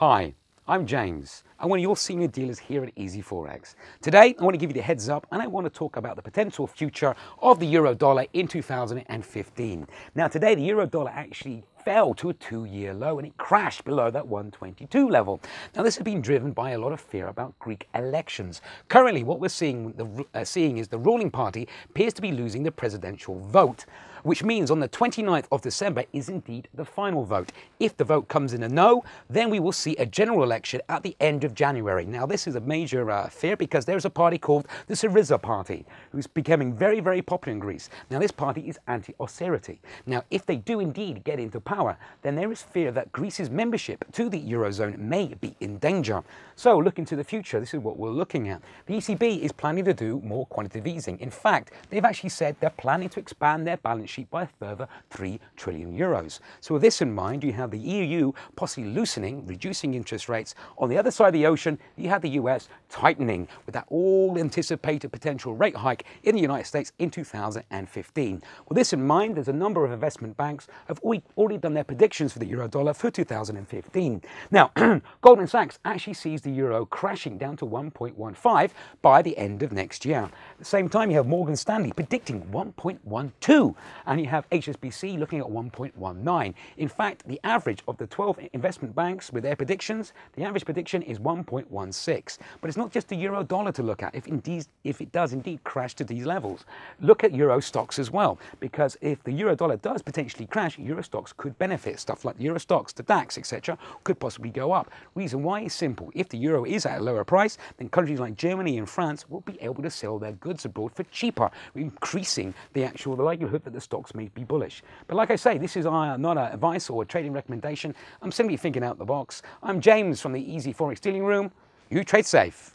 Hi, I'm James. I'm one of your senior dealers here at easy-forex. Today, I want to give you the heads up and I want to talk about the potential future of the euro dollar in 2015. Now today, the euro dollar actually fell to a two-year low and it crashed below that 122 level. Now this has been driven by a lot of fear about Greek elections. Currently, what we're seeing is the ruling party appears to be losing the presidential vote, which means on the 29th of December is indeed the final vote. If the vote comes in a no, then we will see a general election at the end of January. Now this is a major fear because there's a party called the Syriza party, who's becoming very, very popular in Greece. Now this party is anti-austerity. Now if they do indeed get into power, then there is fear that Greece's membership to the Eurozone may be in danger. So looking to the future, this is what we're looking at. The ECB is planning to do more quantitative easing. In fact, they've actually said they're planning to expand their balance sheet by a further 3 trillion euros. So with this in mind, you have the EU possibly loosening, reducing interest rates. On the other side of the ocean, you have the US tightening with that all-anticipated potential rate hike in the United States in 2015. With this in mind, there's a number of investment banks have already done their predictions for the euro dollar for 2015. Now, Goldman Sachs actually sees the euro crashing down to 1.15 by the end of next year. At the same time, you have Morgan Stanley predicting 1.12, and you have HSBC looking at 1.19. In fact, the average of the 12 investment banks with their predictions, the average prediction is 1.16. But it's not just the euro dollar to look at if it does indeed crash to these levels. Look at euro stocks as well, because if the euro dollar does potentially crash, euro stocks could benefit. Stuff like euro stocks, the DAX, etc. could possibly go up. Reason why is simple. If the euro is at a lower price, then countries like Germany and France will be able to sell their goods abroad for cheaper, increasing the likelihood that the stocks may be bullish. But like I say, this is not an advice or a trading recommendation. I'm simply thinking out the box. I'm James from the Easy Forex Dealing Room. You trade safe.